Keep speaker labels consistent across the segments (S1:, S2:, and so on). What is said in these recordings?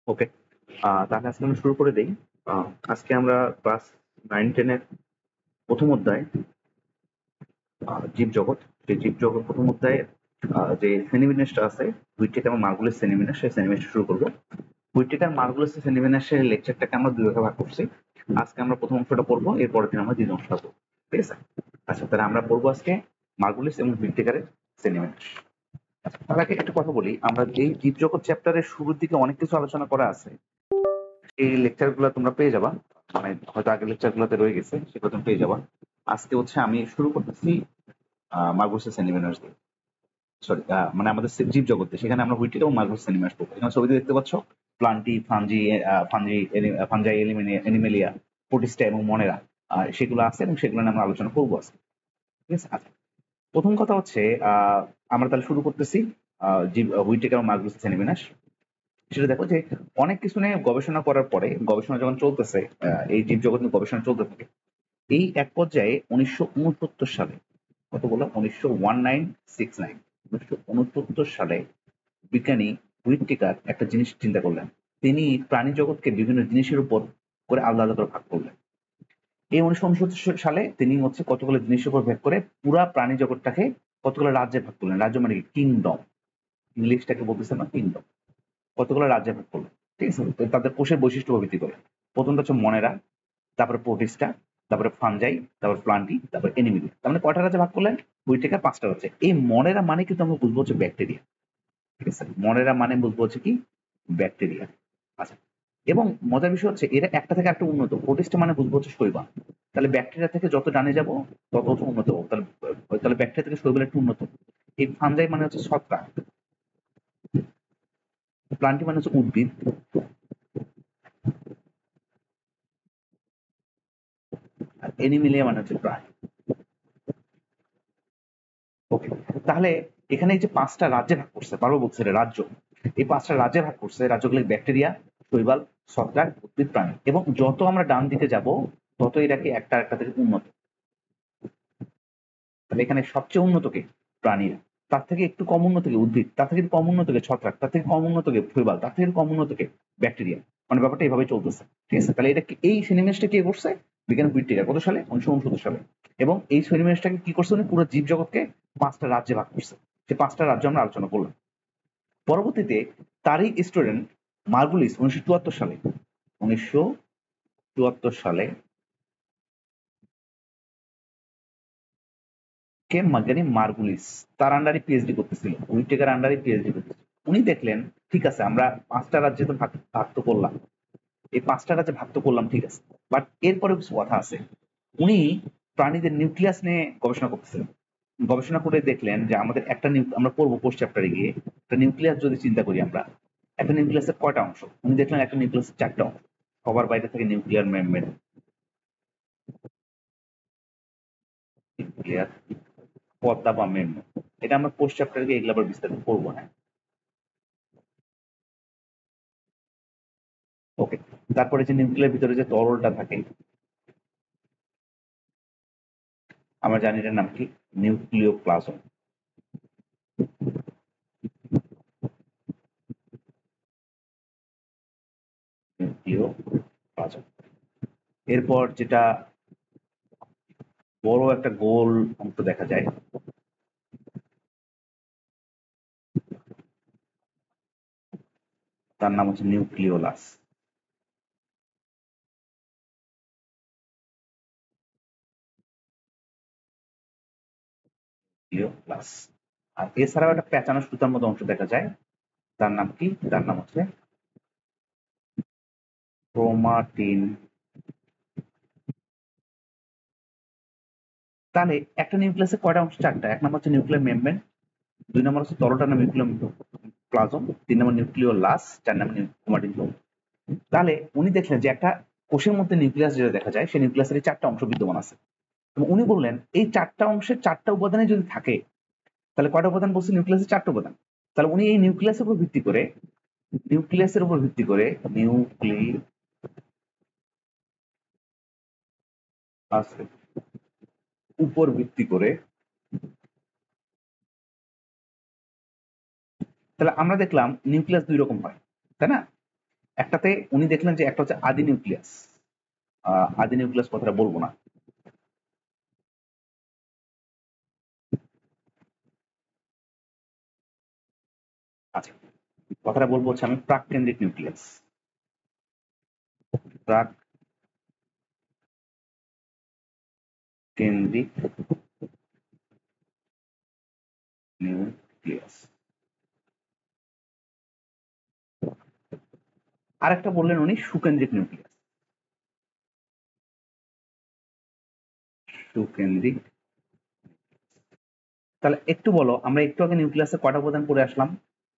S1: ওকে, তাহলে আজকে আমরা শুরু করে দেই। আজকে আমরা ক্লাস 9-10 এর প্রথম অধ্যায় জীবজগৎ। সেই জীবজগৎ প্রথম অধ্যায়ে যে শ্রেণীবিন্যাসটা আছে, হুইটেকার এবং মার্গুলিস শ্রেণীবিন্যাস, সেই শ্রেণীবিন্যাস শুরু করবো। হুইটেকার মার্গুলিস শ্রেণীবিন্যাসের লেকচারটাকে আমরা দুই ভাগে ভাগ করছি। আজকে আমরা প্রথম অংশটা পড়বো, এরপরের দিন আমরা দ্বিতীয় অংশটা পড়বো। ঠিক আছে? আচ্ছা, তাহলে আমরা পড়বো আজকে মার্গুলিস এবং হুইটেকারের শ্রেণীবিন্যাস। আচ্ছা, তার আগে একটা কথা বলি, আমরা এই জীবজগৎ চ্যাপ্টারের শুরুর দিকে অনেক কিছু আলোচনা করা আছে। এই লেকচার গুলো তোমরা পেয়ে যাবা, মানে হয়তো আগের লেকচার গুলোতে রয়ে গেছে, সেগুলো তুমি পেয়ে যাবা। আজকে হচ্ছে আমি শুরু করতেছি মার্গুসের সেন্টিমিটার দিয়ে, সরি, মানে আমাদের জীব জগতে, সেখানে আমরা হুইটেকা এবং মার্গুস সেন্টিমিটার পড়বো। এখানে ছবিতে দেখতে পাচ্ছ plenty, fungi, fungi, Animalia, Protista এবং মনেরা, সেগুলো আছে এবং সেগুলো নিয়ে আমরা আলোচনা করবো আজকে। ঠিক আছে? আচ্ছা, প্রথম কথা হচ্ছে আমরা তাহলে শুরু করতেছি হুইটেকা এবং মার্গুসের সেন্টিমিটার। সেটা দেখো যে অনেক কিছু নিয়ে গবেষণা করার পরে, গবেষণা যখন চলতেছে, এই জীবজগৎ নিয়ে গবেষণা চলতে থাকে, এই এক পর্যায়ে 1969 সালে, কত বলো, 1969 সালে বিজ্ঞানী হুইটেকার একটা জিনিস চিন্তা করলেন। তিনি প্রাণী জগৎকে বিভিন্ন জিনিসের উপর করে আলাদা আলাদা করে ভাগ করলেন। এই 1969 সালে তিনি হচ্ছে কতগুলো জিনিসের উপর ভাগ করে পুরা প্রাণী জগৎটাকে কতগুলো রাজ্যে ভাগ করলেন। রাজ্য মানে কি? কিংডম। ইংলিশটাকে বলতেছে না, কিংডম। কতগুলো রাজ্যে ভাগ করলেন। ঠিক আছে? তো তাদের কোষের বৈশিষ্ট্য উপর ভিত্তি করে। প্রথমটা হচ্ছে মনেরা, তারপরে প্রোটিস্টা, তারপরে ফানজাই, তারপর প্লান্টি, তারপর এনিমিলি। তার মানে কয়টা রাজ্যে ভাগ করলেন? হুইটেকার 5টা রাজ্যে। এই মনেরা মানে কিন্তু আমরা বুঝবো হচ্ছে ব্যাকটেরিয়া। ঠিক আছে? মনেরা মানে বুঝবো হচ্ছে কি? ব্যাকটেরিয়া। আচ্ছা, এবং মজার বিষয় হচ্ছে এরা একটা থেকে একটা উন্নত। প্রোটিস্টা মানে বুঝবো হচ্ছে শৈবাল। তাহলে ব্যাকটেরিয়া থেকে যত ডানে যাব তত হচ্ছে উন্নত হবো। তাহলে তাহলে ব্যাকটেরিয়া থেকে শৈবাল একটু উন্নত। এই ফানজাই মানে হচ্ছে ছত্রাক, প্লান্টি মানে হচ্ছে উদ্ভিদ, আর এনিমিলিয়া মানে হচ্ছে প্রাণী। ওকে, তাহলে এখানে এই যে 5টা রাজ্যে ভাগ করছে, বারবার বলছে এটা রাজ্য। এই 5টা রাজ্যে ভাগ করছে, রাজ্যগুলো ব্যাকটেরিয়া, শৈবাল, ছত্রাক, উদ্ভিদ, প্রাণী। এবং যত আমরা ডান দিকে যাব তত এটাকে একটা একটা থেকে উন্নত। তাহলে এখানে সবচেয়ে উন্নত কে? প্রাণীরা। তার থেকে একটু কম উন্নত কে? উদ্ভিদ। তার থেকে কম উন্নত কে? ছত্রাক। তার থেকে কম উন্নত কে? শৈবাল। তার থেকে কম উন্নত কে? ব্যাকটেরিয়া। মানে ব্যাপারটা এইভাবে চলতেছে। ঠিক আছে? তাহলে এটা এই শ্রেণীবিন্যাসটা কে করছে? বিজ্ঞানী হুইটেকার। কত সালে? 1969 সালে। এবং এই শ্রেণীবিন্যাসটাকে কি করছে উনি? পুরো জীবজগৎকে 5টা রাজ্যে ভাগ করছে। সেই 5টা রাজ্য আমরা আলোচনা করলাম। পরবর্তীতে তারই স্টুডেন্ট মার্গুলিস 1974 সালে কে বিজ্ঞানী মার্গুলিস তার আন্ডারে পিএইচডি করতেছিল, হুইটেকার আন্ডারে পিএইচডি করতেছিল। উনি দেখলেন ঠিক আছে, আমরা 5টা রাজ্যে তো ভাগ তো করলাম, এই 5টা রাজ্যে ভাগ তো করলাম, ঠিক আছে, বাট এরপরে কিছু কথা আছে। উনি প্রাণীদের নিউক্লিয়াস নিয়ে গবেষণা করতেছিলেন। গবেষণা করে দেখলেন যে আমাদের একটা আমরা পড়বো পোস্ট চ্যাপ্টারে গিয়ে, একটা নিউক্লিয়াস যদি চিন্তা করি আমরা, একটা নিউক্লিয়াসের কয়টা অংশ? উনি দেখলেন একটা নিউক্লিয়াসের 4টা অংশ। সবার বাইরে থেকে নিউক্লিয়ার মেমব্রেন, নিউক্লিয়ার পর্দা বা মেমব্রেন। এটা আমরা পোস্ট চ্যাপ্টারে গিয়ে এগুলো আবার বিস্তারিত পড়বো না। ওকে, তারপরে যে নিউক্লিয়ার ভিতরে যে তরলটা থাকে, আমরা জানি এটার নাম কি? নিউক্লিওপ্লাজম। নিউক্লিওপ্লাজম। এরপর যেটা বড় একটা গোল অংশ দেখা যায়, তার নাম হচ্ছে নিউক্লিওলাস। নিউক্লিওলাস। আর এছাড়াও একটা পেঁচানো সুতার মতো অংশ দেখা যায়, তার নাম কি? তার নাম হচ্ছে ক্রোমাটিন। তাহলে একটা নিউক্লিয়াসে কয়টা অংশ? 4টা। এক নম্বর হচ্ছে নিউক্লিয়ার মেমব্রেন, 2 নম্বর হচ্ছে তরলটার নাম নিউক্লিওপ্লাজম, 3 নম্বর নিউক্লিওলাস, 4 নম্বর ক্রোমাটিন। তাহলে উনি দেখলেন যে একটা কোষের মধ্যে নিউক্লিয়াস যেটা দেখা যায়, সেই নিউক্লিয়াসের 4টা অংশ বিদ্যমান আছে। এবং উনি বললেন এই 4টা অংশের 4টা উপাদানে যদি থাকে, তাহলে কয়টা উপাদান বলছে? নিউক্লিয়াসের 4টা উপাদান। তাহলে উনি এই নিউক্লিয়াসের উপর ভিত্তি করে, নিউক্লিয়াসের উপর ভিত্তি করে, নিউক্লিয়াসের উপর ভিত্তি করে, তাহলে আমরা দেখলাম নিউক্লিয়াস 2 রকম হয়, তাই না? একটাতে উনি দেখলেন যে একটা হচ্ছে আদি নিউক্লিয়াস। আদি নিউক্লিয়াস কথাটা বলবো না, আচ্ছা কথাটা বলবো হচ্ছে আমি প্রাক কেন্দ্রিক নিউক্লিয়াস। প্রাক কেন্দ্রিক নিউক্লিয়াস। আরেকটা বললেন উনি সুকেন্দ্রিক নিউক্লিয়াস। সুকেন্দ্রিক। তাহলে একটু বলো, আমরা একটু আগে নিউক্লিয়াসে কয়টা উপাদান পড়ে আসলাম?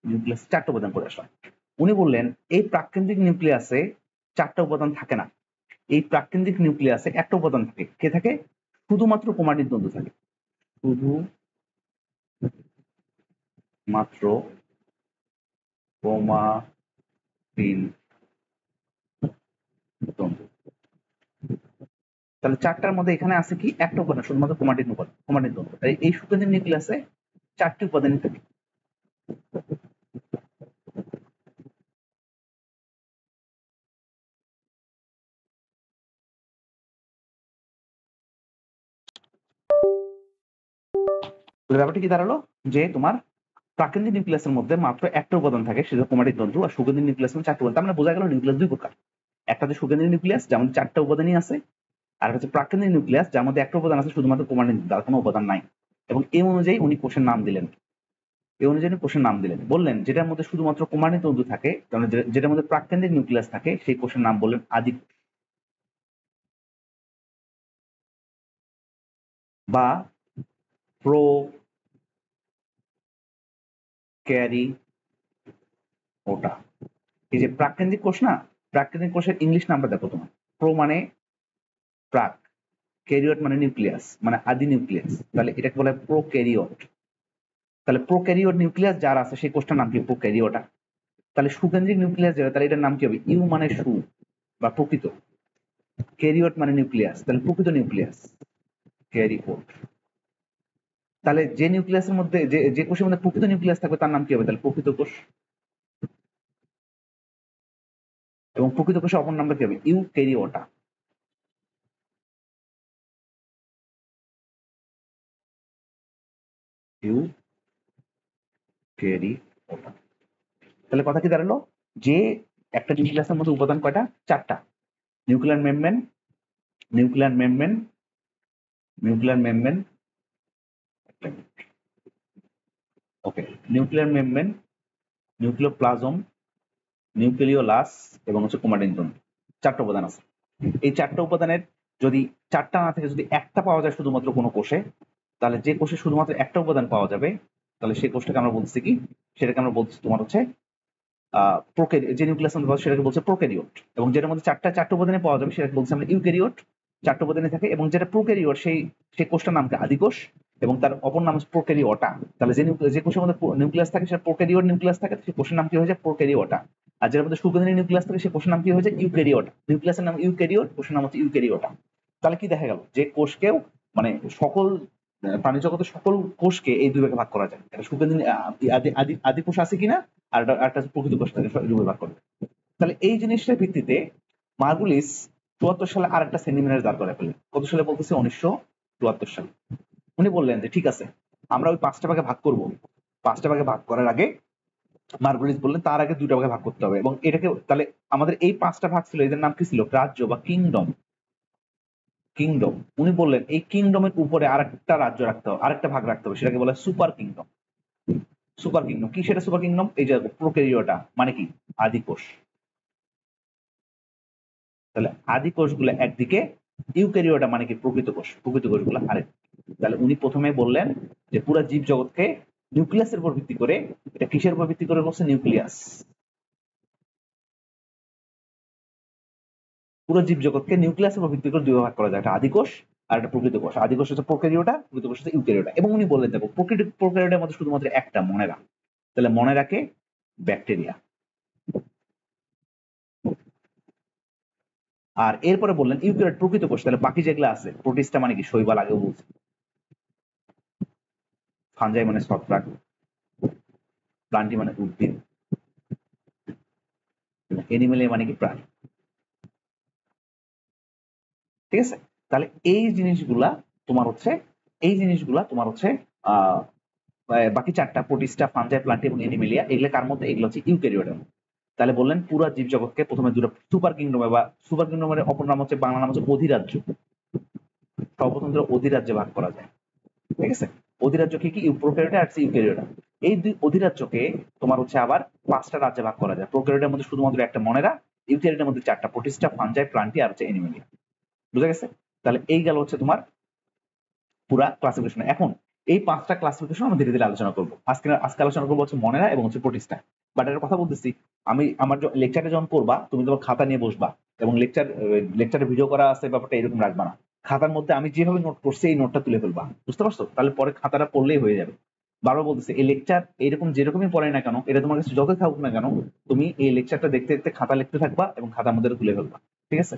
S1: নিউক্লিয়াস 4টা উপাদান পড়ে আসলাম। উনি বললেন এই প্রাককেন্দ্রিক নিউক্লিয়াসে 4টা উপাদান থাকে না, এই প্রাককেন্দ্রিক নিউক্লিয়াসে একটা উপাদান থাকে। কে থাকে? শুধুমাত্র ক্রোমাটিন তন্তু থাকে, শুধুমাত্র ক্রোমাটিন তন্তু। তাহলে 4টার মধ্যে এখানে আছে কি একটা উপাদান, শুধুমাত্র ক্রোমাটিন উপাদান, ক্রোমাটিন তন্তু। এই সুকেন্দ্রিক নিউক্লিয়াসে 4টি উপাদানই থাকে। ব্যাপারটা কি দাঁড়ালো যে তোমার প্রাকৃতিক নিউক্লিয়াসের মধ্যে মাত্র একটা উপাদান থাকে, সেটা ক্রোমাটিন তন্তু। আর সুকেন্দ্রিক নিউক্লিয়াসের মধ্যে 4টা উপাদান। তার মানে বোঝা গেল নিউক্লিয়াস দুই প্রকার। একটা হচ্ছে সুকেন্দ্রিক নিউক্লিয়াস যার মধ্যে 4টা উপাদানই আছে, আর হচ্ছে প্রাকৃতিক নিউক্লিয়াস যার মধ্যে একটা উপাদান আছে শুধুমাত্র ক্রোমাটিন, তার কোনো উপাদান নাই। এবং এই অনুযায়ী উনি কোষের নাম দিলেন। এই অনুযায়ী কোষের নাম দিলেন, বললেন যেটার মধ্যে শুধুমাত্র ক্রোমাটিন তন্তু থাকে, মানে যেটার মধ্যে প্রাককেন্দ্রিক নিউক্লিয়াস থাকে, সেই কোষের নাম বললেন আদি বা প্রোক্যারিওটা। এই যে প্রাককেন্দ্রিক কোষ না, প্রাককেন্দ্রিক কোষের ইংলিশ নামটা দেখো তোমার। প্রো মানে প্রাক, ক্যারিওট মানে নিউক্লিয়াস, মানে আদি নিউক্লিয়াস। তাহলে এটাকে বলা হয় প্রোক্যারিওট। তাহলে প্রোক্যারিওট নিউক্লিয়াস যার আছে সেই কোষটার নাম কি? প্রোক্যারিওটা। তাহলে সুকেন্দ্রিক নিউক্লিয়াস যেটা, তাহলে এটার নাম কি হবে? ইউ মানে সু বা প্রকৃত, ক্যারিওট মানে নিউক্লিয়াস, তাহলে প্রকৃত নিউক্লিয়াস, ক্যারিওট। তাহলে যে নিউক্লিয়াসের মধ্যে যে কোষের মধ্যে প্রকৃত নিউক্লিয়াস থাকবে তার নাম কি হবে? তাহলে প্রকৃত কোষ। এবং প্রকৃত কোষের অপর নামটা কি হবে? ইউক্যারিওটা। ইউক্যারিওটা। তাহলে কথা কি দাঁড়ালো যে একটা নিউক্লিয়াসের মধ্যে উপাদান কয়টা? 4টা। Nuclear membrane, nuclear membrane, nuclear membrane, okay, nuclear membrane, nucleoplasm, nucleolus এবং হচ্ছে ক্রোমাটিন তন্তু। 4টা উপাদান আছে। এই 4টা উপাদানের যদি 4টা না থেকে যদি একটা পাওয়া যায় শুধুমাত্র কোনো কোষে, তাহলে যে কোষে শুধুমাত্র একটা উপাদান পাওয়া যাবে, তাহলে সেই কোষটাকে আমরা বলছি কি? সেটাকে আমরা বলছি তোমার হচ্ছে যে নিউক্লিয়াস সেটাকে বলছে প্রোক্যারিওট। এবং যেটার মধ্যে 4টা উপাদানে পাওয়া যাবে সেটাকে বলছি আমরা ইউক্যারিওট। 4টা উপাদানে থাকে। এবং যেটা প্রোক্যারিওট সেই কোষটার নাম কি? আদিকোষ। এবং তার অপর নাম হচ্ছে প্রোক্যারিওটা। তাহলে যে কোষের মধ্যে নিউক্লিয়াস থাকে সেটা প্রোক্যারিওট নিউক্লিয়াস থাকে, সেই কোষের নাম কি হয়ে যায়? প্রোক্যারিওটা। আর যেটার মধ্যে সুকেন্দ্রিক নিউক্লিয়াস থাকে সেই কোষের নাম কি হয়ে যায়? ইউক্যারিওট। নিউক্লিয়াসের নাম ইউক্যারিওট, কোষের নাম হচ্ছে ইউক্যারিওটা। তাহলে কি দেখা গেল যে কোষকেও মানে সকল প্রাণী জগতের সকল কোষকে এই দুই ভাগে ভাগ করা যায়। এটা সুকেন্দ্রিক আদি কোষ আছে কিনা, আর একটা প্রকৃত কোষ থাকে, দুই ভাগ করবে। তাহলে এই জিনিসটার ভিত্তিতে মার্গুলিস 74 সালে আরেকটা সেমিনার দাঁড় করে ফেললেন। কত সালে বলতেছে? 1974 সালে। উনি বললেন যে ঠিক আছে, আমরা ওই 5টা ভাগে ভাগ করব। 5টা ভাগে ভাগ করার আগে মার্গুলিস বললেন তার আগে 2টা ভাগে ভাগ করতে হবে। এবং এটাকে তাহলে আমাদের এই 5টা ভাগ ছিল, এদের নাম কি ছিল? রাজ্য বা কিংডম। কিংডম। উনি বললেন এই কিংডমের উপরে আরেকটা রাজ্য রাখতে হবে, আরেকটা ভাগ রাখতে হবে, সেটাকে বলা হয় সুপার কিংডম। সুপার কিংডম কি সেটা? সুপার কিংডম এই যে প্রোক্যারিওটা মানে কি? আদি কোষ। তাহলে আদি কোষগুলো একদিকে, ইউক্যারিওটা মানে কি? প্রকৃত কোষ। প্রকৃত কোষগুলো আরেক। তাহলে উনি প্রথমে বললেন যে পুরো জীব জগৎকে নিউক্লিয়াসের উপর ভিত্তি করে, এটা কিসের উপর ভিত্তি করে বলছে? নিউক্লিয়াস। পুরো জীব জগৎকে নিউক্লিয়াসের উপর ভিত্তি করে দুই ভাগ করা যায়, একটা আদি কোষ আর একটা প্রকৃত কোষ। আদি কোষ হচ্ছে প্রোক্যারিওটা, প্রকৃত কোষ হচ্ছে ইউক্যারিওটা। এবং উনি বললেন দেখো প্রোক্যারিওটার মধ্যে শুধুমাত্র একটা, মনে রাখ। তাহলে মনে রাখে ব্যাকটেরিয়া। আর এরপরে বললেন ইউক্যারিওট প্রকৃত কোষ। তাহলে বাকি যেগুলো আছে, প্রোটিস্টা মানে কি? শৈবাল, আগেও বলছি। ফাঞ্জাই মানে ছত্রাক, প্লান্টি মানে উদ্ভিদ, অ্যানিমেলিয়া মানে কি প্রাণী, ঠিক আছে। তাহলে এই জিনিসগুলা তোমার হচ্ছে আহ বাকি চারটা প্রোটিস্টা, ফাঞ্জাই, প্লান্টি এবং অ্যানিমেলিয়া, এগুলো কার মধ্যে? এগুলো হচ্ছে ইউক্যারিওটের মধ্যে। তাহলে বললেন পুরো জীবজগৎকে প্রথমে দুটো সুপার কিংডমে, বা সুপার কিংডমের অপর নাম হচ্ছে, বাংলা নাম হচ্ছে অধিরাজ্য। সর্বপ্রথম দুটো অধিরাজ্যে ভাগ করা যায়, ঠিক আছে। অধিরাজ্য কি কি? প্রোক্যারিওটা আর ইউক্যারিওটা। এই দুই অধিরাজ্যকে তোমার হচ্ছে আবার 5টা রাজ্যে ভাগ করা যায়। প্রোক্যারিওটার মধ্যে শুধুমাত্র একটা মনেরা, ইউক্যারিওটার মধ্যে 4টা, প্রোটিস্টা, ফাঞ্জাই, প্লান্টি আর হচ্ছে অ্যানিমেলিয়া। বুঝা গেছে? তাহলে এই গেল হচ্ছে তোমার পুরা ক্লাসিফিকেশন। এখন এই 5টা ক্লাসিফিকেশন আমরা ধীরে ধীরে আলোচনা করবো। আজকে আলোচনা করবো হচ্ছে মনেরা এবং হচ্ছে প্রোটিস্টা। বাট এর কথা বলতেছি, আমি আমার লেকচারে যখন পড়বা, তুমি তোমার খাতা নিয়ে বসবা এবং লেকচারে ভিডিও করা আছে, ব্যাপারটা এরকম রাখবা না। খাতার মধ্যে আমি যেভাবে নোট করছি এই নোটটা তুলে ফেলবা, বুঝতে পারছো? তাহলে পরে খাতাটা পড়লেই হয়ে যাবে। বারবার বলতেছি, এই লেকচার এরকম যেরকমই পড়ে না কেন, এটা তোমার কাছে যতই থাকুক না কেন, তুমি এই লেকচারটা দেখতে দেখতে খাতা লিখতে থাকবা এবং খাতার মধ্যে তুলে ফেলবা, ঠিক আছে?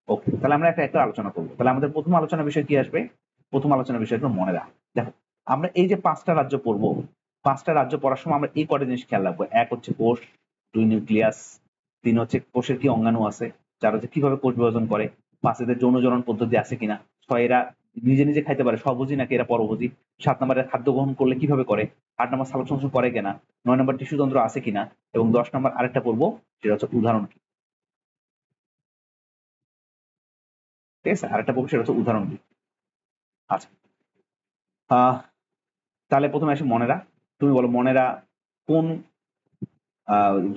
S1: ওকে, তাহলে আমরা একটা একটা আলোচনা করবো। তাহলে আমাদের প্রথম আলোচনার বিষয় কি আসবে? প্রথম আলোচনার বিষয় হলো মনেরা। দেখো, আমরা এই যে 5টা রাজ্য পড়বো, 5টা রাজ্য পড়ার সময় আমরা এই কটা জিনিস খেয়াল রাখবো। 1 হচ্ছে কোষ, 2 নিউক্লিয়াস, 3 হচ্ছে কোষের কি অঙ্গাণু আছে, 4 হচ্ছে কিভাবে কোষ বিভাজন করে, 5 এদের যৌনজনন পদ্ধতি আছে কিনা, 6 এরা নিজে নিজে খাইতে পারে, স্বভোজী নাকি এরা পরভোজী, 7 নম্বরে খাদ্য গ্রহণ করলে কিভাবে করে, 8 নম্বর সালোকসংশ্লেষণ করে কিনা, 9 নম্বর টিস্যুতন্ত্র আছে কিনা, এবং 10 নম্বর আরেকটা পড়বো, সেটা হচ্ছে উদাহরণ কি, ঠিক আছে? আরেকটা পড়বো, সেটা হচ্ছে উদাহরণ কি। আচ্ছা, আহ তাহলে প্রথমে আসি মনেরা। তুমি বলো মনেরা কোন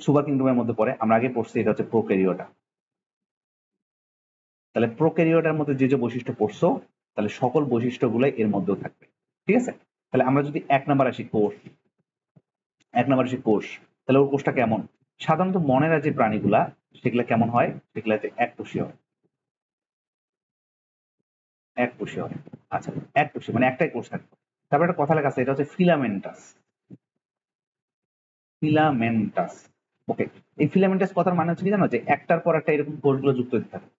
S1: সুপার কিংডমের মধ্যে পড়ে? আমরা আগে পড়ছি এটা হচ্ছে প্রোক্যারিওটা। তাহলে প্রোক্যারিওটার মধ্যে যে যে বৈশিষ্ট্য পড়ছো, তাহলে সকল বৈশিষ্ট্যগুলো এর মধ্যেও থাকবে, ঠিক আছে। তাহলে আমরা যদি 1 নাম্বার আসি কোষ, 1 নাম্বার আসি কোষ, তাহলে ওর কোষটা কেমন? সাধারণত মনেরা যে প্রাণীগুলা, সেগুলা কেমন হয়? সেগুলা হচ্ছে এককোষী হয়, এককোষী হয়। আচ্ছা, এককোষী মানে একটাই কোষ থাকে। তারপর একটা কথা লেখা আছে, এটা হচ্ছে ফিলামেন্টাস, ফিলামেন্টাস। ওকে, এই ফিলামেন্টাস কথার মানে হচ্ছে কি জানো? যে একটার পর একটা এরকম কোষগুলো যুক্ত হতে থাকে,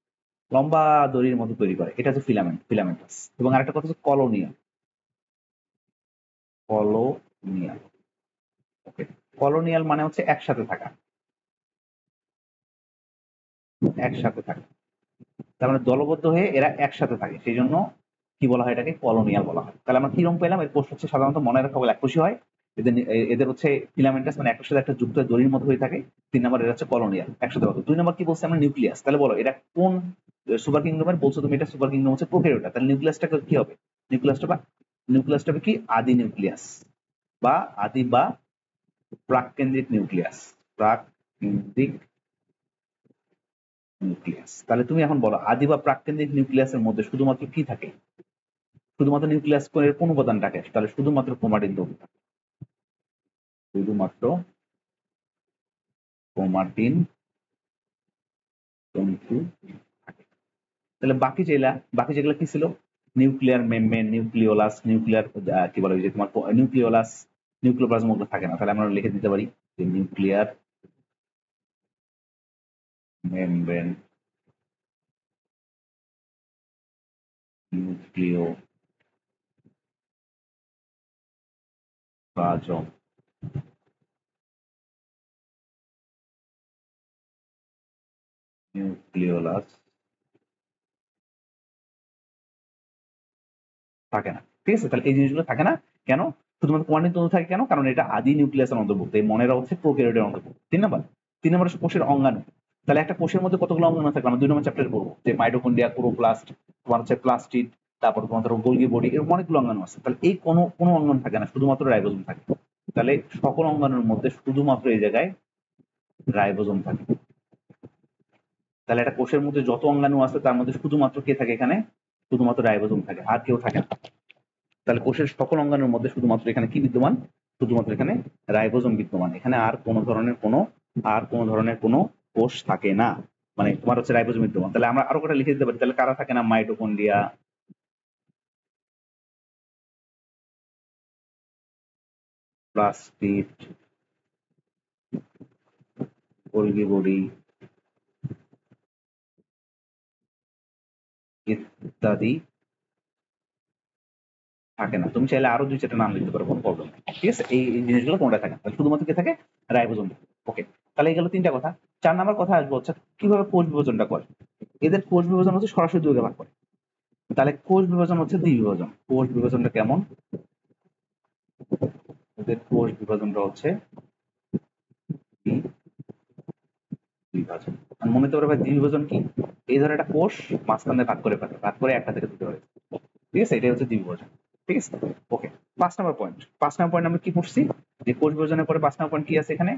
S1: লম্বা দড়ির মতো তৈরি করে, এটা হচ্ছে ফিলামেন্টাস। এবং আরেকটা কথা হচ্ছে কলোনিয়াল, কলোনিয়াল। ওকে, কলোনিয়াল মানে হচ্ছে একসাথে থাকা, একসাথে থাকা। তার মানে দলবদ্ধ হয়ে এরা একসাথে থাকে, সেই জন্য কি বলা হয়? এটাকে কলোনিয়াল বলা হয়। তাহলে আমরা কিরকম পেলাম? এর কোষ হচ্ছে সাধারণত মনে রাখা হলো এককোষী হয়, এদের হচ্ছে ফিলামেন্টাস মানে একটার সাথে একটা যুক্ত হয়ে দড়ির মতো হয়ে থাকে। 3 নম্বর এরা হচ্ছে কলোনিয়াল, একসাথে থাকে। 2 নম্বর কি বলছে আমরা? নিউক্লিয়াস। তাহলে বলো এটা কোন সুপার কিংডমের? বলছো তুমি এটা সুপার কিংডম হচ্ছে প্রোক্যারিওটা। তাহলে নিউক্লিয়াসটা কি হবে? নিউক্লিয়াসটা কি? আদি নিউক্লিয়াস, বা আদি বা প্রাককেন্দ্রিক নিউক্লিয়াস, প্রাককেন্দ্রিক নিউক্লিয়াস। তাহলে তুমি এখন বলো, আদি বা প্রাককেন্দ্রিক নিউক্লিয়াসের মধ্যে শুধুমাত্র কি থাকে? শুধুমাত্র নিউক্লিয়াস এর কোন উপাদান থাকে? তাহলে শুধুমাত্র ক্রোমাটিন তন্তু থাকে, শুধুমাত্র ক্রোমাটিন তন্তু থাকে। তাহলে বাকি যেগুলা কি ছিল? নিউক্লিয়ার মেমব্রেন, নিউক্লিওলাস, নিউক্লিয়ার কি বলে যে তোমার নিউক্লিওলাস, নিউক্লিওপ্লাজম, ওগুলো থাকে না। তাহলে আমরা লিখে দিতে পারি যে নিউক্লিয়ার মেমব্রেন, নিউক্লিওপ্লাজম, নিউক্লিওলাস থাকে না, ঠিক আছে। তাহলে এই জিনিসগুলো থাকে না কেন? শুধুমাত্র কোয়ান্টিন তন্তু থাকে কেন? কারণ এটা আদি নিউক্লিয়াসের অন্তর্ভুক্ত। এই মনেরা হচ্ছে প্রোক্যারিওটের অন্তর্ভুক্ত। 3 নম্বর হচ্ছে কোষের অঙ্গাণু। তাহলে একটা কোষের মধ্যে কতগুলো অঙ্গাণু থাকে? আমরা 2 নম্বর চ্যাপ্টারে পড়বো যে মাইটোকন্ড্রিয়া, ক্লোরোপ্লাস্ট, তোমার হচ্ছে প্লাস্টিড, তারপর তোমার ধরো গোলগি বডি, এরকম অনেকগুলো অঙ্গাণু আছে। তাহলে এই কোনো অঙ্গাণু থাকে না, শুধুমাত্র রাইবোজোম থাকে। তাহলে সকল অঙ্গাণুর মধ্যে শুধুমাত্র এই জায়গায় রাইবোজোম থাকে। তাহলে একটা কোষের মধ্যে যত অঙ্গাণু আছে তার মধ্যে শুধুমাত্র কে থাকে? এখানে শুধুমাত্র রাইবোজোম থাকে, আর কেউ থাকে না। তাহলে কোষের সকল অঙ্গাণুর মধ্যে শুধুমাত্র এখানে কি বিদ্যমান? শুধুমাত্র এখানে রাইবোজোম বিদ্যমান। এখানে আর কোনো ধরনের কোনো কোষ থাকে না, মানে তোমার হচ্ছে রাইবোজোম বিদ্যমান। তাহলে আমরা আরো কটা লিখে দিতে পারি। তাহলে কারা থাকে না? মাইটোকন্ড্রিয়া, প্লাস্টিড, গোলগি বডি ইত্যাদি থাকে না। তুমি চাইলে আরো 2-4টা নাম লিখতে পারো, কোনো প্রবলেম নেই, ঠিক আছে। এই জিনিসগুলো কোনটা থাকে না, শুধুমাত্র কি থাকে? রাইবোজোম। ওকে, তাহলে এই গেল তিনটা কথা। 4 নাম্বার কথা আসবো হচ্ছে কিভাবে কোষ বিভাজনটা করে। এদের কোষ বিভাজন হচ্ছে সরাসরি দুই ভাগে ভাগ করে। তাহলে কোষ বিভাজন হচ্ছে দ্বিবিভাজন। কোষ বিভাজনটা কেমন? এদের কোষ বিভাজনটা হচ্ছে দ্বিবিভাজন। আর মনে তো ভাই দ্বিবিভাজন কি? এই ধর একটা কোষ মাঝখানে ভাগ করে ফেলে, ভাগ করে একটা থেকে দুটো হয়ে, ঠিক আছে, এটাই হচ্ছে দ্বিবিভাজন। ঠিক আছে, ওকে। 5 নাম্বার পয়েন্ট আমরা কি পড়ছি, যে কোষ বিভাজনের পরে 5 নাম্বার পয়েন্ট কি আছে এখানে,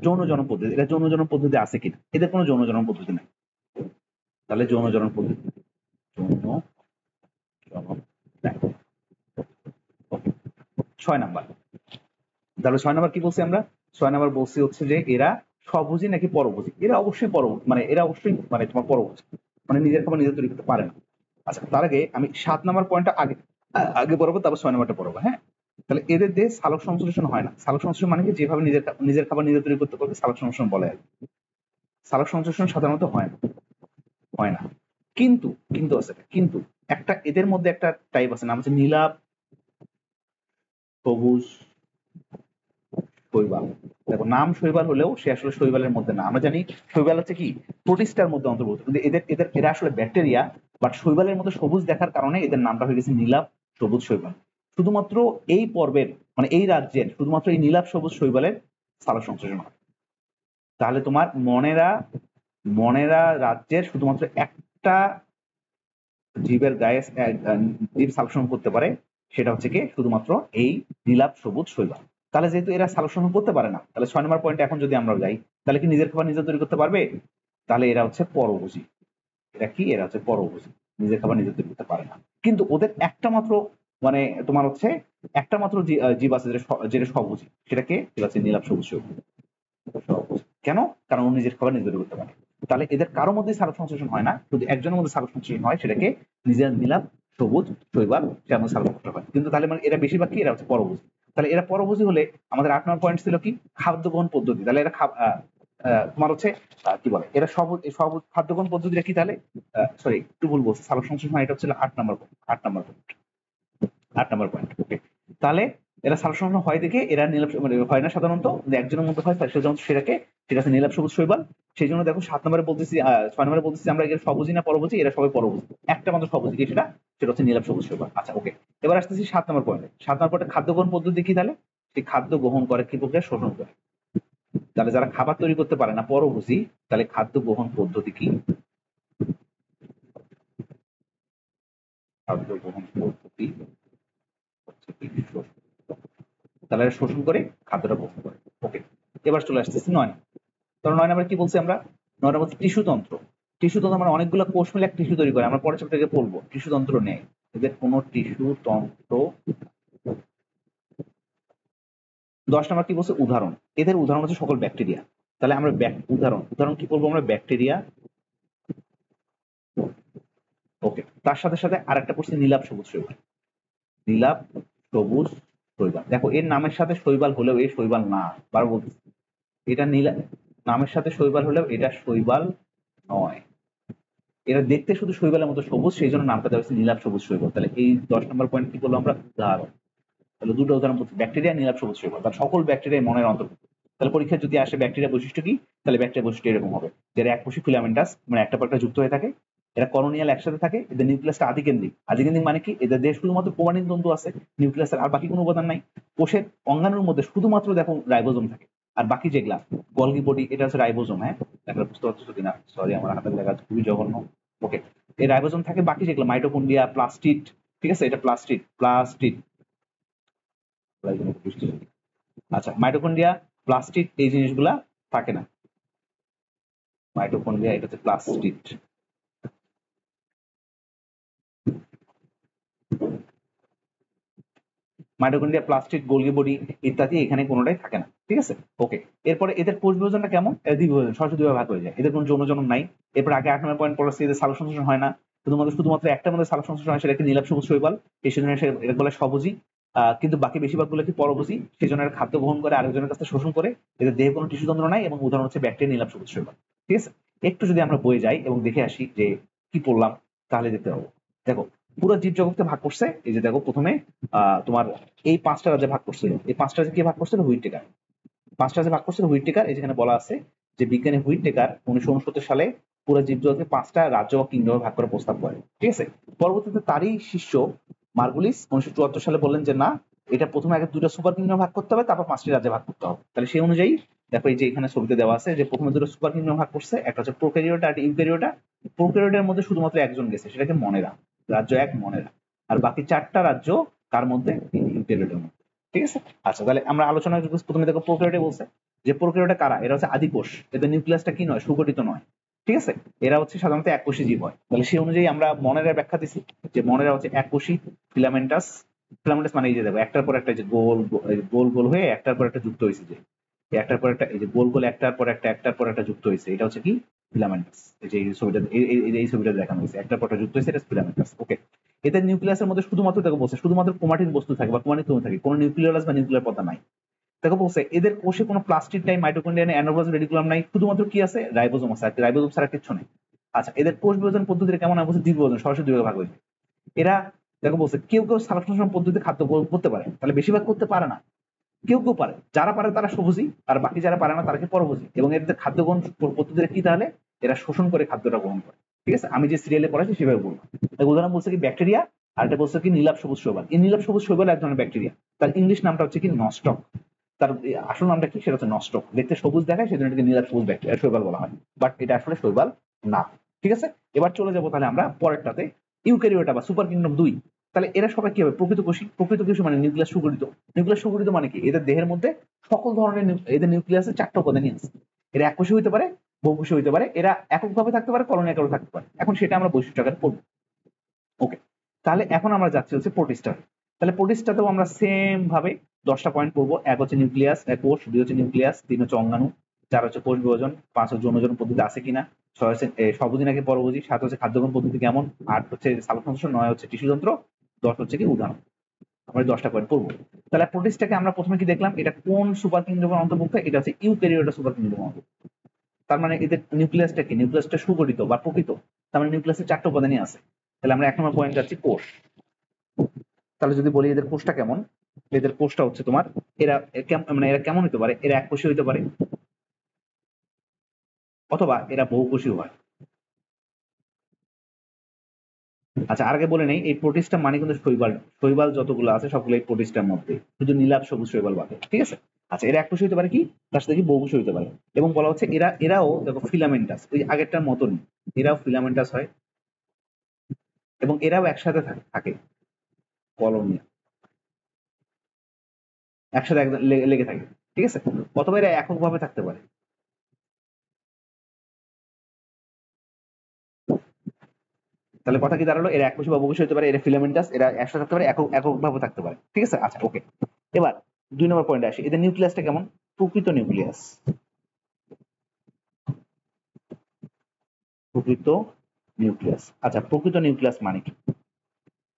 S1: যৌন জনন পদ্ধতি। এটা যৌন জনন পদ্ধতি আছে কিনা, এদের কোনো যৌন জনন পদ্ধতি নাই। তাহলে যৌন জনন পদ্ধতি, যৌন জনন নাই। 6 নাম্বার, তাহলে 6 নাম্বার কি বলছি আমরা? 6 নাম্বার বলছি হচ্ছে যে এরা স্বভোজী নাকি পরভোজী। এরা অবশ্যই পরভোজী, মানে এরা অবশ্যই মানে তোমার পরভোজী, মানে নিজের খাবার নিজে তৈরি করতে পারে না। আচ্ছা, তার আগে আমি 7 নাম্বার পয়েন্টটা আগে আগে পড়াবো, তারপর 6 নাম্বারটা পড়াবো। হ্যাঁ, তাহলে এদের দেহে সালোক সংশ্লেষণ হয় না। সালোক সংশ্লেষণ মানে কি, যেভাবে নিজের খাবার নিজে তৈরি করতে পারবে সালোক সংশ্লেষণ বলে আর কি। সালোক সংশ্লেষণ সাধারণত হয় না। কিন্তু কিন্তু আছে, কিন্তু একটা এদের মধ্যে একটা টাইপ আছে, নাম হচ্ছে নীলাভ সবুজ শৈবাল। দেখো, নাম শৈবাল হলেও সে আসলে শৈবালের মধ্যে না। আমরা জানি শৈবাল হচ্ছে কি, প্রোটিস্টার মধ্যে অন্তর্ভুক্ত, কিন্তু এরা আসলে ব্যাকটেরিয়া। বাট শৈবালের মধ্যে সবুজ দেখার কারণে এদের নামটা হয়ে গেছে নীলাভ সবুজ শৈবাল। শুধুমাত্র এই পর্বের মানে এই রাজ্যের শুধুমাত্র এই নীলাভ সবুজ শৈবালের সালোক সংশ্লেষণ হয়। তাহলে তোমার মনেরা রাজ্যের শুধুমাত্র একটা জীবের গায়ে জীব সালোকসংশ্লেষণ করতে পারে, সেটা হচ্ছে কি শুধুমাত্র এই নীলাভ সবুজ শৈবাল। তাহলে যেহেতু এরা সালোকসংশ্লেষণ করতে পারে না, তাহলে 6 নম্বর পয়েন্টে এখন যদি আমরা যাই, তাহলে কি নিজের খাবার নিজে তৈরি করতে পারবে? তাহলে এরা হচ্ছে পরভোজী। এরা কি? এরা হচ্ছে পরভোজী, নিজের খাবার নিজে তৈরি করতে পারে না। কিন্তু ওদের একটা মাত্র মানে তোমার হচ্ছে একটা মাত্র জীব আছে যেটা স্বভোজী, সেটাকে সেটা হচ্ছে নীলাভ সবুজ শৈবাল। কেন? কারণ ও নিজের খাবার নিজে তৈরি করতে পারে। তাহলে এদের কারো মধ্যে সালোক সংশ্লেষণ হয় না, শুধু একজনের মধ্যে সালোক সংশ্লেষণ হয়, সেটাকে নিজের নীলাভ সবুজ শৈবাল, সে মধ্যে সালোক সংশ্লেষণ হয়। কিন্তু তাহলে মানে এরা বেশিরভাগ কি, এরা হচ্ছে পরভোজী। তাহলে এরা পরভোজী হলে আমাদের 8 নম্বর পয়েন্ট ছিল কি, খাদ্য গ্রহণ পদ্ধতি। তাহলে এরা তোমার হচ্ছে কি বলে, এরা সবুজ খাদ্য গ্রহণ পদ্ধতিটা কি তাহলে, সরি একটু ভুল বলছি, সালোক সংশ্লেষণ হয়, এটা হচ্ছে 8 নম্বর পয়েন্ট। 8 নম্বর পয়েন্ট, ওকে। তাহলে এরা সালোক সংশ্লেষণ হয় দেখে এরা নীলাভ মানে হয় না সাধারণত, একজনের মধ্যে হয়, সেটা হচ্ছে নীলাভ সবুজ শৈবাল। সেই জন্য দেখো 7 নম্বরে বলতেছি, 6 নম্বরে বলতেছি আমরা এরা সবুজী না পরভোজী, এরা সবাই পরভোজী। একটা মাত্র সবুজী কি, সেটা সেটা হচ্ছে নীলাভ সবুজ শৈবাল। আচ্ছা, ওকে। এবার আসতেছি 7 নম্বর পয়েন্টে। 7 নম্বর পয়েন্টে খাদ্য গ্রহণ পদ্ধতি কি তাহলে, সেই খাদ্য গ্রহণ করে কি প্রক্রিয়া, শোষণ করে। তাহলে যারা খাবার তৈরি করতে পারে না, পরভোজী, তাহলে খাদ্য গ্রহণ পদ্ধতি কি, খাদ্য গ্রহণ পদ্ধতি হচ্ছে কি, শোষণ। তাহলে এরা শোষণ করে খাদ্যটা গ্রহণ করে, ওকে। এবার চলে আসতেছি 9। তাহলে 9 নম্বরে কি বলছি আমরা, 9 নম্বর টিস্যুতন্ত্র। টিস্যুতন্ত্র মানে অনেকগুলো কোষ মিলে একটা টিস্যু তৈরি করে, আমরা পরের চ্যাপ্টারে পড়বো টিস্যুতন্ত্র নেই। এদের কোনো টিস্যুতন্ত্র। 10 নম্বর কি বলছে, উদাহরণ। এদের উদাহরণ হচ্ছে সকল ব্যাকটেরিয়া। তাহলে আমরা উদাহরণ কি বলবো আমরা, ব্যাকটেরিয়া, ওকে। তার সাথে সাথে আরেকটা পড়ছি নীলাভ সবুজ শৈবাল। নীলাভ সবুজ শৈবাল, দেখো এর নামের সাথে শৈবাল হলেও এই শৈবাল না, বার বলতেছি, এটা নামের সাথে শৈবাল হলেও এটা শৈবাল নয়। এরা দেখতে শুধু শৈবালের মতো সবুজ, সেই জন্য নামটা দেওয়া হয়েছে নীলাভ সবুজ শৈবাল। তাহলে এই 10 নম্বর পয়েন্ট কি বলবো আমরা, উদাহরণ। তাহলে দুটো উদাহরণ বলছি, ব্যাকটেরিয়া, নীলাভ সবুজ শৈবাল। তাহলে সকল ব্যাকটেরিয়া মনের অন্তর্ভুক্ত। তাহলে পরীক্ষা যদি আসে ব্যাকটেরিয়া বৈশিষ্ট্য কি, তাহলে ব্যাকটেরিয়া বৈশিষ্ট্য এরকম হবে, যারা এককোষী ফিলামেন্টাস, মানে একটা পর একটা যুক্ত হয়ে থাকে, এরা করোনিয়াল একসাথে থাকে, এদের নিউক্লিয়াসটা আদিকেন্দ্রিক। আদিকেন্দ্রিক মানে কি, এদের দেহে শুধুমাত্র প্রোমানিন তন্তু আছে, নিউক্লিয়াসের আর বাকি কোনো উপাদান নাই। কোষের অঙ্গাণুর মধ্যে শুধুমাত্র দেখো রাইবোজোম থাকে, আর বাকি যেগুলা গলগি বডি, এটা হচ্ছে রাইবোজোম। হ্যাঁ, একটা বুঝতে পারছো কিনা, সরি আমার হাতের লেখা খুবই জঘন্য, ওকে। এই রাইবোজোম থাকে, বাকি যেগুলো মাইটোকন্ড্রিয়া, প্লাস্টিড, ঠিক আছে, এটা প্লাস্টিড। আচ্ছা, মাইটোকন্ড্রিয়া, প্লাস্টিড, এই জিনিসগুলা থাকে না। মাইটোকন্ড্রিয়া, এটা হচ্ছে plastid. Mitochondria, plastid, Golgi body ইত্যাদি এখানে কোনোটাই থাকে না, ঠিক আছে, ওকে। এরপরে এদের কোষ বিভাজনটা কেমন, দ্বিবিভাজন, সরাসরি দুই ভাগ হয়ে যায়, এদের কোনো যৌন জনন নাই। এরপর আগে 8 নম্বর পয়েন্ট পড়াচ্ছি, এদের সালোক সংশ্লেষণ হয় না, শুধুমাত্র একটার মধ্যে সালোক সংশ্লেষণ হয়, সেটাকে নীলাভ সবুজ শৈবাল, এই জন্য এটা বলে সবুজী। কিন্তু বাকি বেশিরভাগ গুলো কি, পরভোজী, সেই জন্য এরা খাদ্য গ্রহণ করে আরেকজনের কাছে শোষণ করে। এদের দেহে কোনো টিস্যুতন্ত্র নাই, এবং উদাহরণ হচ্ছে ব্যাকটেরিয়া, নীলাভ সবুজ শৈবাল, ঠিক আছে। একটু যদি আমরা বয়ে যাই এবং দেখে আসি যে কি পড়লাম, তাহলে দেখতে পাবো। দেখো, পুরো জীব জগৎকে ভাগ করছে, এই যে দেখো প্রথমে তোমার এই 5টা রাজ্যে ভাগ করছিল, এই 5টা রাজ্যে কে ভাগ করছিল, হুইটেকার। 5টা রাজ্যে ভাগ করছে হুইটেকার। এই যেখানে বলা আছে যে বিজ্ঞানী হুইটেকার 1969 সালে পুরো জীবজগৎকে 5টা রাজ্য বা কিংডমে ভাগ করার প্রস্তাব করে, ঠিক আছে। পরবর্তীতে তারই শিষ্য মার্গুলিস 1974 সালে বললেন যে না, এটা প্রথমে আগে 2টা সুপার কিংডমে ভাগ করতে হবে, তারপর 5টি রাজ্যে ভাগ করতে হবে। তাহলে সেই অনুযায়ী দেখো এই যে এখানে ছবিতে দেওয়া আছে যে প্রথমে 2টা সুপার কিংডম ভাগ করছে, একটা হচ্ছে প্রোক্যারিওটা আর ইউক্যারিওটা। প্রোক্যারিওটার মধ্যে শুধুমাত্র একজন গেছে, সেটাকে মনেরা, রাজ্য 1 মনেরা। আর বাকি 4টা রাজ্য কার মধ্যে? ইউক্যারিওটের মধ্যে, ঠিক আছে। আচ্ছা, তাহলে আমরা আলোচনা প্রথমে দেখো প্রোক্যারিওটে বলছে যে প্রোক্যারিওটা কারা? এরা হচ্ছে আদিকোষ, এদের নিউক্লিয়াসটা কি নয়? সুগঠিত নয়, ঠিক আছে। এরা হচ্ছে সাধারণত এককোষী জীব হয়। তাহলে সেই অনুযায়ী আমরা মনেরা ব্যাখ্যা দিছি যে মনেরা হচ্ছে এককোষী ফিলামেন্টাস। ফিলামেন্টাস মানে এই যে দেখো একটার পর একটা যে গোল গোল গোল হয়ে একটার পর একটা যুক্ত হয়েছে, যে একটার পর একটা এই যে গোল গোল একটার পর একটা যুক্ত হয়েছে, এটা হচ্ছে কি? ফিলামেন্টাস। এই যে এই ছবিটা এই ছবিটা দেখানো হয়েছে, একটার পর একটা যুক্ত হয়েছে, এটা ফিলামেন্টাস। ওকে, এদের নিউক্লিয়াসের মধ্যে শুধুমাত্র দেখো বলছে শুধুমাত্র ক্রোমাটিন বস্তু থাকে বা ক্রোমাটিন তরু থাকে, কোনো নিউক্লিয়াস বা নিউক্লিয়ার পর্দা নাই। দেখো বলছে এদের কোষে কোনো প্লাস্টিড নাই, মাইটোকন্ড্রিয়া নেই, অ্যানাপ্লাজম রেডিকুলাম নাই, শুধুমাত্র কি আছে? রাইবোজোম আছে, আর রাইবোজোম ছাড়া কিছু নেই। আচ্ছা, এদের কোষ বিভাজন পদ্ধতিটা কেমন হয়? বলছে দ্বিবিভাজন, সরাসরি 2 ভাগে ভাগ হয়েছে। এরা দেখো বলছে কেউ কেউ সালোকসংশ্লেষণ পদ্ধতিতে খাদ্য করতে পারে, তাহলে বেশিরভাগ করতে পারে না। কেউ কেউ পারে, যারা পারে তারা সবুজই, আর বাকি যারা পারে না তারা কি পরভোজী। এবং এদের খাদ্য গ্রহণ পদ্ধতিটা কি? তাহলে এরা শোষণ করে খাদ্যটা গ্রহণ করে, ঠিক আছে। আমি যে সিরিয়ালে পড়াচ্ছি সেভাবে বলবো। উদাহরণ বলছে কি ব্যাকটেরিয়া, আর এটা বলছে কি নীলাভ সবুজ শৈবাল। এই নীলাভ সবুজ শৈবাল এক ধরনের ব্যাকটেরিয়া, তার ইংলিশ নামটা হচ্ছে কি? নস্টক। তার আসল নামটা কি? সেটা হচ্ছে নস্টক। দেখতে সবুজ দেখায়, সেজন্য এটাকে নীলাভ সবুজ ব্যাকটেরিয়া শৈবাল বলা হয়, বাট এটা আসলে শৈবাল না, ঠিক আছে। এবার চলে যাবো তাহলে আমরা পরেরটাতে, ইউক্যারিওটা বা সুপার কিংডম 2। তাহলে এরা সবাই কি হবে? প্রকৃত কোষী। প্রকৃত কোষী মানে নিউক্লিয়াস সুগঠিত। নিউক্লিয়াস সুগঠিত মানে কি? এদের দেহের মধ্যে সকল ধরনের এদের নিউক্লিয়াসে 4টা উপাদানই আছে। এরা এককোষী হইতে পারে, বহুকোষী হইতে পারে, এরা এককভাবে থাকতে পারে, কলোনি আকারে থাকতে পারে। এখন সেটা আমরা বৈশিষ্ট্য আকারে পড়বো। ওকে, তাহলে এখন আমরা যাচ্ছি হচ্ছে প্রোটিস্টা। তাহলে প্রোটিস্টাতেও আমরা সেম ভাবে 10টা পয়েন্ট পড়বো। 1 হচ্ছে নিউক্লিয়াস, কোষ। 2 হচ্ছে নিউক্লিয়াস। 3 হচ্ছে অঙ্গাণু। 4 হচ্ছে কোষ বিভাজন। 5 হচ্ছে যৌনজন পদ্ধতি আছে কিনা। 6 হচ্ছে সর্বদিন আগে পরভোজী। 7 হচ্ছে খাদ্যগ্রহণ পদ্ধতি কেমন। 8 হচ্ছে সালোকসংশ্লেষণ। 9 হচ্ছে টিস্যুতন্ত্র। 10 হচ্ছে কি? উদাহরণ। আমরা 10টা পয়েন্ট পড়বো। তাহলে প্রোটিস্টাকে আমরা প্রথমে কি দেখলাম? এটা কোন সুপার কিংডমের অন্তর্ভুক্ত? এটা হচ্ছে ইউক্যারিওটা সুপার কিংডমের অন্তর্ভুক্ত। তার মানে এদের নিউক্লিয়াসটা কি? নিউক্লিয়াসটা সুগঠিত বা প্রকৃত। তার মানে নিউক্লিয়াসের 4টা উপাদানই আছে। তাহলে আমরা 1 নম্বর পয়েন্ট যাচ্ছি, কোষ। তাহলে যদি বলি এদের কোষটা কেমন, এদের কোষটা হচ্ছে তোমার, এরা মানে এরা কেমন হতে পারে? এরা এককোষী হতে পারে, অথবা এরা বহুকোষী হয়। আচ্ছা, আর আগে বলে নেই, এই প্রোটিস্টা মানে কিন্তু শৈবাল। শৈবাল যতগুলো আছে সবগুলো এই প্রোটিস্টার মধ্যে, শুধু নীলাভ সবুজ শৈবাল বাদে, ঠিক আছে। আচ্ছা, এরা এককোষী হতে পারে কি? তার সাথে কি বহুকোষী হতে পারে। এবং বলা হচ্ছে এরাও দেখো ফিলামেন্টাস, ওই আগেরটার মতনই এরাও ফিলামেন্টাস হয়, এবং এরাও একসাথে থাকে কলোনি, একসাথে একদম লেগে থাকে, ঠিক আছে। অথবা এরা এককভাবে থাকতে পারে। তাহলে কথা কি দাঁড়ালো? এরা এককোষী বা বহুকোষী হতে পারে, এরা ফিলামেন্টাস, এরা একসাথে থাকতে পারে, এককভাবে থাকতে পারে, ঠিক আছে। আচ্ছা, ওকে। এবার 2 নম্বর পয়েন্টে আসি, এদের নিউক্লিয়াসটা কেমন? প্রকৃত নিউক্লিয়াস। প্রকৃত নিউক্লিয়াস। আচ্ছা, প্রকৃত নিউক্লিয়াস মানে কি?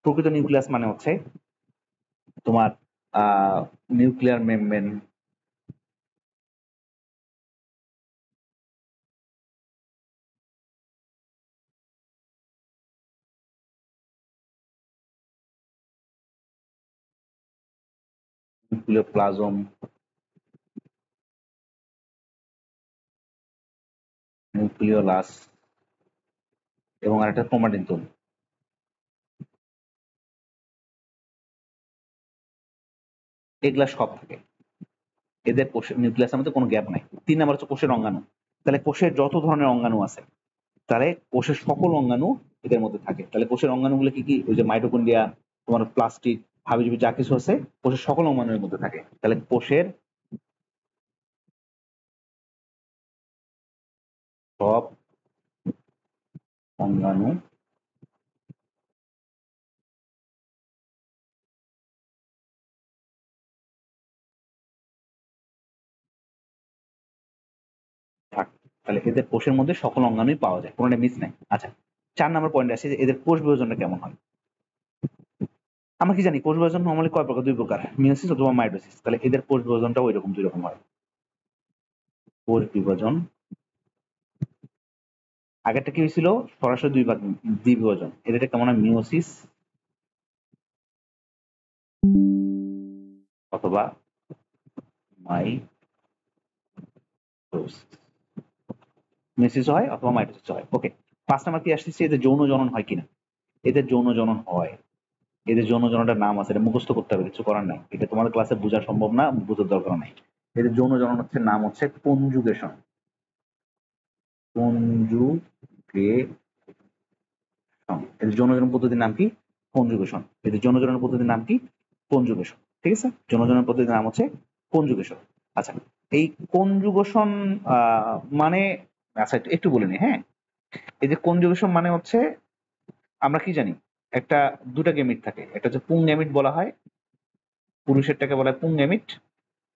S1: প্রকৃত নিউক্লিয়াস মানে হচ্ছে তোমার নিউক্লিয়ার মেমব্রেন, নিউক্লিওপ্লাজম, নিউক্লিওলাস, এবং আরেকটা ক্রোমাটিন তন্তু। এগুলা সব থাকে এদের কোষের নিউক্লিয়াসের মধ্যে, কোনো গ্যাপ নাই। 3 নাম্বার হচ্ছে কোষের অঙ্গাণু। তাহলে কোষের যত ধরনের অঙ্গাণু আছে, তাহলে কোষের সকল অঙ্গাণু এদের মধ্যে থাকে। তাহলে কোষের অঙ্গাণুগুলো কি কি? ওই যে মাইটোকন্ড্রিয়া, তোমার প্লাস্টিড, হাবিজাবি যা কিছু আছে কোষের সকল অঙ্গাণুর মধ্যে থাকে। তাহলে কোষের সব অঙ্গাণু থাকে। তাহলে এদের কোষের মধ্যে সকল অঙ্গাণুই পাওয়া যায়, কোনোটা মিস নাই। আচ্ছা, 4 নম্বর পয়েন্টে আসে যে এদের কোষ বিভাজনটা কেমন হয়। আমরা কি জানি কোষ বিভাজন নরমালি কয় প্রকার? 2 প্রকার, মিওসিস অথবা মাইটোসিস। তাহলে এদের কোষ বিভাজনটা ওই রকম 2 রকম হয়। কোষ বিভাজন, আগেরটা কি হয়েছিল? সরাসরি 2 ভাগ দ্বিবিভাজন। এদের কেমন হয়? মিওসিস অথবা মাইটোসিস। মিয়োসিস হয় অথবা মাইটোসিস হয়। ওকে, 5 নাম্বার কি আসছে, এদের যৌন জনন হয় কিনা। এদের যৌন জনন হয়, এদের যৌন জননটার নাম আছে, এটা মুখস্থ করতে হবে, কিছু করার নাই, এটা তোমাদের ক্লাসে বোঝা সম্ভব না, বোঝার দরকার নাই। এদের যৌন জনন হচ্ছে, নাম হচ্ছে কনজুগেশন। এদের যৌন জনন পদ্ধতির নাম কি? কনজুগেশন। এদের যৌন জনন পদ্ধতির নাম কি? কনজুগেশন। ঠিক আছে, যৌন জনন পদ্ধতির নাম হচ্ছে কনজুগেশন। আচ্ছা, এই কনজুগেশন মানে, আচ্ছা একটু বলে নি, হ্যাঁ, এই যে কনজুগেশন মানে হচ্ছে, আমরা কি জানি, একটা দুটা গেমিট থাকে, একটা হচ্ছে পুং গেমিট বলা হয়, পুরুষেরটাকে বলা হয় পুং গেমিট,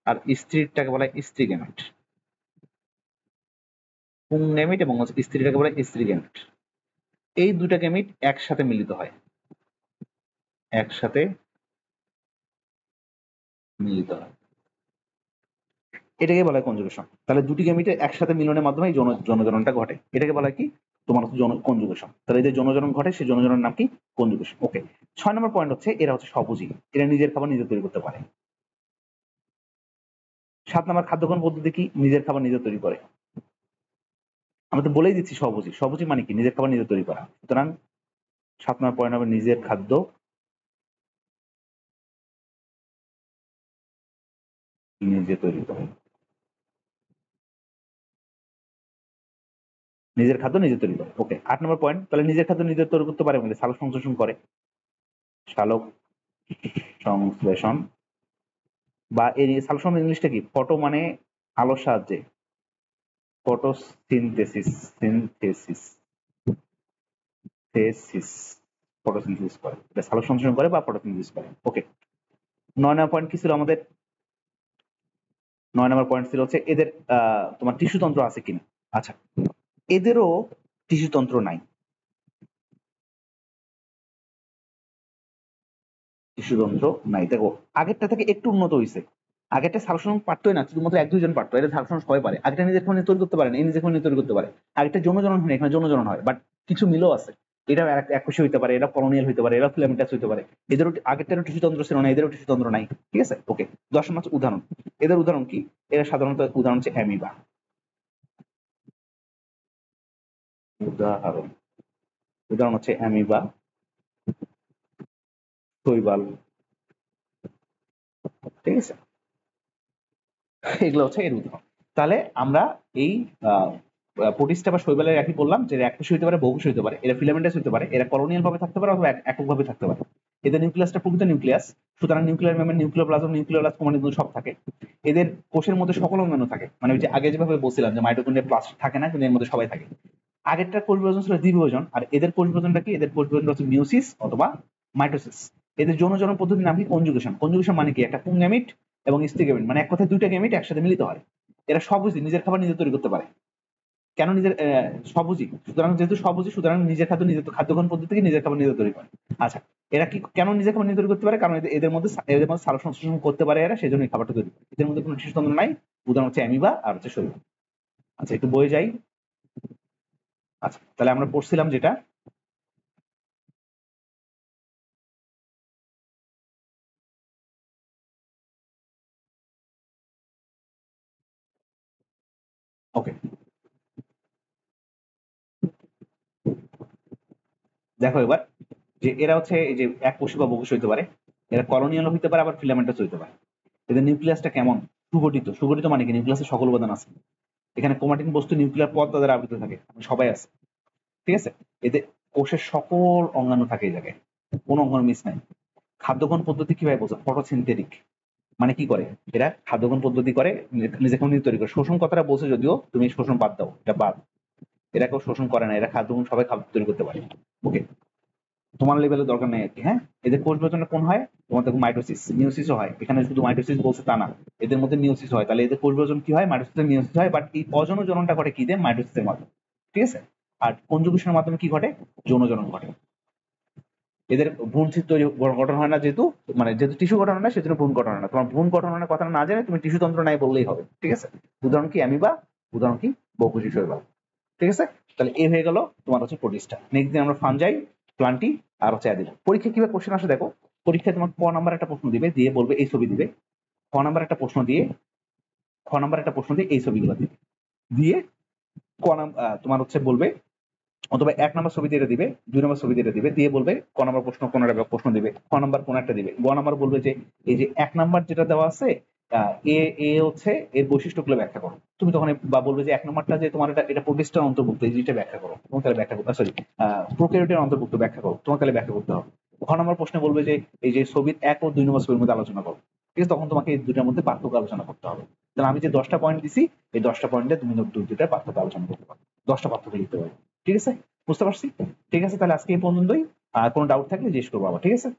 S1: আর স্ত্রীরটাকে বলা হয় স্ত্রী গেমিট। পুং গেমিট এবং স্ত্রীটাকে বলা হয় স্ত্রী গেমিট। এই দুটা গেমিট একসাথে মিলিত হয়, একসাথে মিলিত হয়, এটাকে বলা হয় কনজুগেশন। তাহলে দুটি গেমিটের একসাথে মিলনের মাধ্যমে এই যৌনজননটা ঘটে, এটাকে বলা হয় কি? তোমার হচ্ছে কনজুগেশন। তাহলে এদের যৌনজনন ঘটে, সেই যৌনজননের নাম কি? কনজুগেশন। ওকে, 6 নম্বর পয়েন্ট হচ্ছে, এরা হচ্ছে স্বভোজী, এরা নিজের খাবার নিজে তৈরি করতে পারে। 7 নম্বর খাদ্যগ্রহণ পদ্ধতি কি? নিজের খাবার নিজে তৈরি করে। আমি তো বলেই দিচ্ছি স্বভোজী, স্বভোজী মানে কি? নিজের খাবার নিজে তৈরি করা। সুতরাং 7 নম্বর পয়েন্ট হবে নিজের খাদ্য নিজে তৈরি করে। নিজের খাদ্য নিজে তৈরি করে। ওকে, 8 নম্বর পয়েন্ট, তাহলে নিজের খাদ্য নিজে তৈরি করতে পারে মানে সালোক সংশ্লেষণ করে। সালোক সংশ্লেষণ, বা এই সালোক সংশ্লেষণ ইংলিশটা কি? ফটো মানে আলোর সাহায্যে, ফটোসিনথেসিস, সিনথেসিস, থেসিস, ফটোসিনথেসিস করে, এটা সালোক সংশ্লেষণ করে বা ফটোসিনথেসিস করে। ওকে, 9 নম্বর পয়েন্ট কি ছিল আমাদের? 9 নম্বর পয়েন্ট ছিল হচ্ছে এদের তোমার টিস্যুতন্ত্র আছে কিনা। আচ্ছা, এদেরও টিস্যুতন্ত্র নাই, টিস্যুতন্ত্র নাই। দেখো, আগেরটা থেকে একটু উন্নত হয়েছে, আগেরটা সালোকসংশ্লেষণ পারতোই না, শুধুমাত্র 1-2 জন পারতো, এটা সালোকসংশ্লেষণ সবাই পারে। আগেরটা নিজের খাবার তৈরি করতে পারে না, এই নিজের খাবার তৈরি করতে পারে। আগেরটা যৌন জনন হয় না, এখানে যৌন জনন হয়, বাট কিছু মিলও আছে। এটা এককোষী হইতে পারে, এটা কলোনিয়াল হইতে পারে, এটা ফিলামেন্টাস হইতে পারে। এদেরও আগেরটারও টিস্যুতন্ত্র ছিল না, এদেরও টিস্যুতন্ত্র নাই। ঠিক আছে, ওকে। 10 নম্বর হচ্ছে উদাহরণ। এদের উদাহরণ কি? এরা সাধারণত উদাহরণ হচ্ছে অ্যামিবা। উদাহরণ, উদাহরণ হচ্ছে অ্যামিবা, শৈবাল। ঠিক আছে, এগুলো হচ্ছে এর উদাহরণ। তাহলে আমরা এই প্রোটিস্টা বা শৈবালের একই বললাম যে এককোষী হতে পারে, বহুকোষী হতে পারে, এরা ফিলামেন্টাস হতে পারে, এরা কলোনিয়াল ভাবে থাকতে পারে অথবা এককভাবে থাকতে পারে। এদের নিউক্লিয়াসটা প্রকৃত নিউক্লিয়াস, সুতরাং নিউক্লিয়ার মেমব্রেন, নিউক্লিওপ্লাজম, নিউক্লিওলাস মানে সব থাকে। এদের কোষের মধ্যে সকল অঙ্গাণু থাকে, মানে ওই যে আগে যেভাবে বলছিলাম যে মাইটোকন্ড্রিয়া প্লাস থাকে না, কিন্তু এর মধ্যে সবাই থাকে। আগেরটা কোষ বিভাজন ছিল দ্বিবিভাজন, আর এদের কোষ বিভাজনটা কি? এদের কোষ বিভাজনটা হচ্ছে মিওসিস অথবা মাইটোসিস। এদের যৌন জনন পদ্ধতির নাম কি? কনজুগেশন। কনজুগেশন মানে কি? একটা পুং গ্যামিট এবং স্ত্রী গ্যামিট, মানে এক কথায় দুইটা গ্যামিট একসাথে মিলিত হয়। এরা স্বভোজী, নিজের খাবার নিজে তৈরি করতে পারে। কেন নিজের স্বভোজী? সুতরাং যেহেতু স্বভোজী, সুতরাং নিজের খাদ্য নিজে, খাদ্য গ্রহণ পদ্ধতি থেকে নিজের খাবার নিজে তৈরি করে। আচ্ছা, এরা কি কেন নিজের খাবার নিজে তৈরি করতে পারে? কারণ এদের মধ্যে সালোক সংশ্লেষণ করতে পারে এরা, সেই জন্য এই খাবারটা তৈরি করে। এদের মধ্যে কোনো টিস্যুতন্ত্র নাই, উদাহরণ হচ্ছে অ্যামিবা আর হচ্ছে শৈবাল। আচ্ছা, একটু বয়ে যাই। আচ্ছা, তাহলে আমরা পড়ছিলাম যেটা, ওকে, দেখো এবার যে এরা হচ্ছে এই যে এককোষী বা বহুকোষী হইতে পারে, এরা কলোনিয়াল হইতে পারে, আবার ফিলামেন্টাস হইতে পারে। এদের নিউক্লিয়াসটা কেমন? সুগঠিত। সুগঠিত মানে কি? নিউক্লিয়াসে সকল উপাদান আছে, এখানে ক্রোমাটিন বস্তু নিউক্লিয়ার পর্দা দ্বারা আবৃত থাকে, সবাই আছে। ঠিক আছে, এদের কোষের সকল অঙ্গাণু থাকে এই জায়গায়, কোনো অঙ্গাণু মিস নাই। খাদ্যগ্রহণ পদ্ধতি কিভাবে বোঝো? ফটোসিনথেটিক, মানে কি করে এরা? খাদ্যগ্রহণ পদ্ধতি করে, নিজে নিজে তৈরি করে। শোষণ কথাটা বলছে যদিও, তুমি শোষণ বাদ দাও, এটা বাদ। এরা কেউ শোষণ করে না, এরা খাদ্যগ্রহণ, সবাই খাদ্য তৈরি করতে পারে। ওকে, তোমার লেভেলের দরকার নেই আর কি। হ্যাঁ, এদের কোষ বিভাজনটা কোন হয়? তোমার দেখো মাইটোসিস, মিওসিসও হয়, এখানে শুধু মাইটোসিস বলছে তা না, এদের মধ্যে মিওসিস হয়। তাহলে এদের কোষ বিভাজন কি হয়? মাইটোসিস মিওসিস হয়, বাট এই অযৌন জননটা ঘটে কি দিয়ে? মাইটোসিসের মাধ্যমে। ঠিক আছে, আর কনজুগেশনের মাধ্যমে কি ঘটে? যৌন জনন ঘটে। এদের ভ্রূণ তৈরি গঠন হয় না, যেহেতু মানে যেহেতু টিস্যু গঠন হয় না, সেজন্য ভ্রূণ গঠন হয় না। তোমার ভ্রূণ গঠন হয় না কথা না জেনে তুমি টিস্যু তন্ত্র নাই বললেই হবে। ঠিক আছে, উদাহরণ কি? অ্যামিবা, উদাহরণ কি? বহুকোষী শৈবাল। ঠিক আছে, তাহলে এই হয়ে গেল তোমার হচ্ছে প্রোটিস্টা। নেক্সট দিন আমরা ফানজাই, প্লান্টি আর হচ্ছে অ্যাডিলা। পরীক্ষা কিভাবে কোশ্চেন আসে দেখো, পরীক্ষায় তোমাকে ক নাম্বার একটা প্রশ্ন দিবে, দিয়ে বলবে এই ছবি দিবে। খ নাম্বার একটা প্রশ্ন দিয়ে, খ নাম্বার একটা প্রশ্ন দিয়ে এই ছবিগুলো দিবে। দিয়ে তোমার হচ্ছে বলবে, অথবা 1 নম্বর ছবি দিয়ে দিবে, 2 নম্বর ছবি দিয়ে দিবে, দিয়ে বলবে ক নম্বর প্রশ্ন কোন একটা প্রশ্ন দিবে, খ নম্বর কোন একটা দিবে, গ নম্বর বলবে যে এই যে 1 নম্বর যেটা দেওয়া আছে এ হচ্ছে এর বৈশিষ্ট্যগুলো ব্যাখ্যা করো। তুমি তখন বা বলবে যে 1 নম্বরটা যে তোমার এটা প্রোটিস্টার অন্তর্ভুক্ত, এই জিনিসটা ব্যাখ্যা করো, তোমার তাহলে ব্যাখ্যা করতে, সরি প্রোক্যারিওটের অন্তর্ভুক্ত ব্যাখ্যা করো, তোমার তাহলে ব্যাখ্যা করতে হবে। ঘ নম্বর প্রশ্নে বলবে যে এই যে ছবির 1 ও 2 নম্বর ছবির মধ্যে আলোচনা করো, ঠিক আছে? তখন তোমাকে এই দুটার মধ্যে পার্থক্য আলোচনা করতে হবে। তাহলে আমি যে 10টা পয়েন্ট দিছি, এই 10টা পয়েন্টে তুমি দুইটার পার্থক্য আলোচনা করতে পারো, 10টা পার্থক্য লিখতে পারো। ঠিক আছে, বুঝতে পারছি? ঠিক আছে, তাহলে আজকে এই পর্যন্তই। কোনো ডাউট থাকলে জিজ্ঞেস করবো আবার, ঠিক আছে?